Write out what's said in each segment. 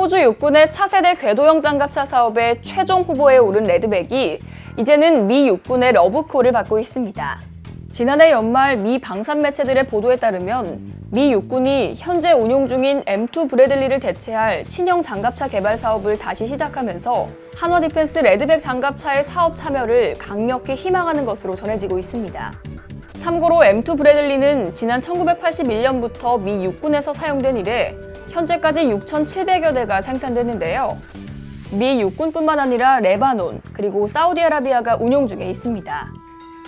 호주 육군의 차세대 궤도형 장갑차 사업의 최종 후보에 오른 레드백이 이제는 미 육군의 러브콜을 받고 있습니다. 지난해 연말 미 방산 매체들의 보도에 따르면 미 육군이 현재 운용 중인 M2 브래들리를 대체할 신형 장갑차 개발 사업을 다시 시작하면서 한화 디펜스 레드백 장갑차의 사업 참여를 강력히 희망하는 것으로 전해지고 있습니다. 참고로 M2 브래들리는 지난 1981년부터 미 육군에서 사용된 이래 현재까지 6,700여 대가 생산됐는데요. 미 육군뿐만 아니라 레바논, 그리고 사우디아라비아가 운용 중에 있습니다.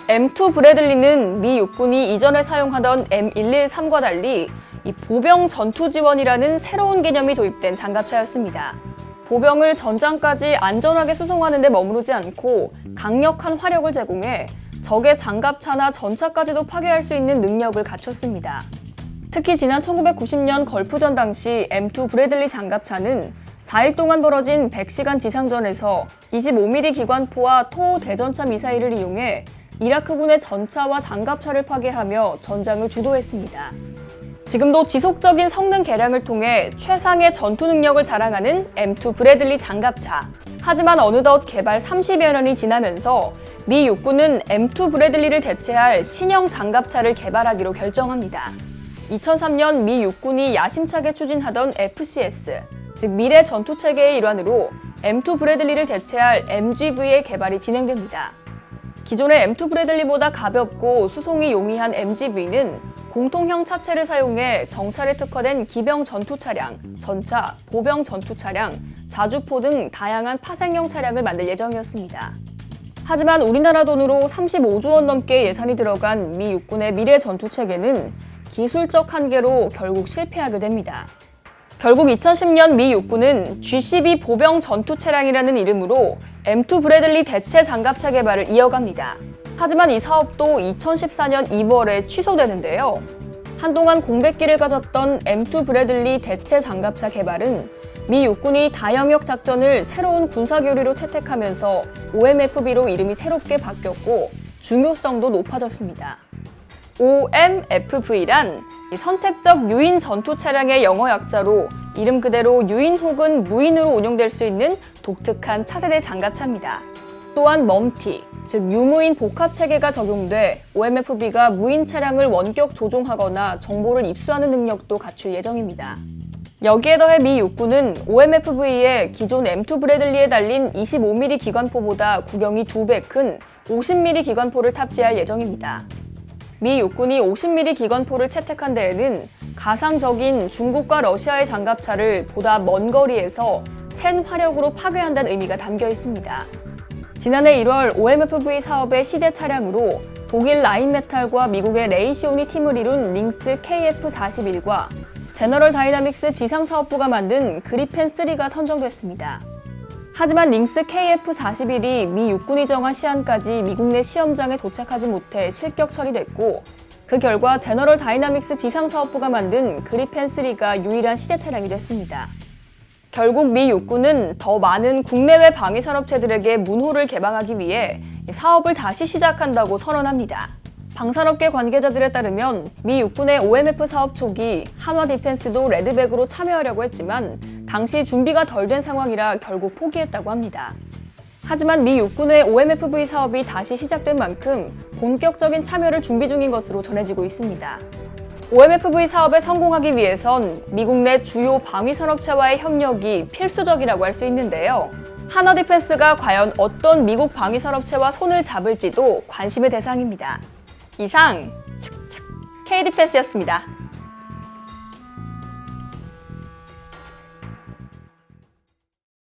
M2 브래들리는 미 육군이 이전에 사용하던 M113과 달리 이 보병 전투 지원이라는 새로운 개념이 도입된 장갑차였습니다. 보병을 전장까지 안전하게 수송하는 데 머무르지 않고 강력한 화력을 제공해 적의 장갑차나 전차까지도 파괴할 수 있는 능력을 갖췄습니다. 특히 지난 1990년 걸프전 당시 M2 브래들리 장갑차는 4일 동안 벌어진 100시간 지상전에서 25mm 기관포와 토 대전차 미사일을 이용해 이라크군의 전차와 장갑차를 파괴하며 전장을 주도했습니다. 지금도 지속적인 성능 개량을 통해 최상의 전투 능력을 자랑하는 M2 브래들리 장갑차. 하지만 어느덧 개발 30여 년이 지나면서 미 육군은 M2 브래들리를 대체할 신형 장갑차를 개발하기로 결정합니다. 2003년 미 육군이 야심차게 추진하던 FCS, 즉 미래 전투체계의 일환으로 M2 브래들리를 대체할 MGV의 개발이 진행됩니다. 기존의 M2 브래들리보다 가볍고 수송이 용이한 MGV는 공통형 차체를 사용해 정찰에 특화된 기병 전투 차량, 전차, 보병 전투 차량, 자주포 등 다양한 파생형 차량을 만들 예정이었습니다. 하지만 우리나라 돈으로 35조 원 넘게 예산이 들어간 미 육군의 미래 전투 체계는 기술적 한계로 결국 실패하게 됩니다. 결국 2010년 미 육군은 G12 보병 전투 차량이라는 이름으로 M2 브래들리 대체 장갑차 개발을 이어갑니다. 하지만 이 사업도 2014년 2월에 취소되는데요. 한동안 공백기를 가졌던 M2 브래들리 대체 장갑차 개발은 미 육군이 다영역 작전을 새로운 군사교류로 채택하면서 OMFB로 이름이 새롭게 바뀌었고 중요성도 높아졌습니다. OMFV란 선택적 유인 전투 차량의 영어 약자로 이름 그대로 유인 혹은 무인으로 운용될 수 있는 독특한 차세대 장갑차입니다. 또한 멈티, 즉 유무인 복합 체계가 적용돼 OMFB가 무인 차량을 원격 조종하거나 정보를 입수하는 능력도 갖출 예정입니다. 여기에 더해 미 육군은 OMFV에 기존 M2 브래들리에 달린 25mm 기관포보다 구경이 2배 큰 50mm 기관포를 탑재할 예정입니다. 미 육군이 50mm 기관포를 채택한 데에는 가상적인 중국과 러시아의 장갑차를 보다 먼 거리에서 센 화력으로 파괴한다는 의미가 담겨 있습니다. 지난해 1월 OMFV 사업의 시제 차량으로 독일 라인메탈과 미국의 레이시오니 팀을 이룬 링스 KF41과 제너럴 다이나믹스 지상사업부가 만든 그리펜3가 선정됐습니다. 하지만 링스 KF41이 미 육군이 정한 시한까지 미국 내 시험장에 도착하지 못해 실격 처리됐고 그 결과 제너럴 다이나믹스 지상사업부가 만든 그리펜3가 유일한 시제 차량이 됐습니다. 결국 미 육군은 더 많은 국내외 방위산업체들에게 문호를 개방하기 위해 사업을 다시 시작한다고 선언합니다. 방산업계 관계자들에 따르면 미 육군의 OMF 사업 초기 한화 디펜스도 레드백으로 참여하려고 했지만 당시 준비가 덜 된 상황이라 결국 포기했다고 합니다. 하지만 미 육군의 OMFV 사업이 다시 시작된 만큼 본격적인 참여를 준비 중인 것으로 전해지고 있습니다. OMFV 사업에 성공하기 위해선 미국 내 주요 방위산업체와의 협력이 필수적이라고 할 수 있는데요. 한화 디펜스가 과연 어떤 미국 방위산업체와 손을 잡을지도 관심의 대상입니다. 이상 K디펜스였습니다.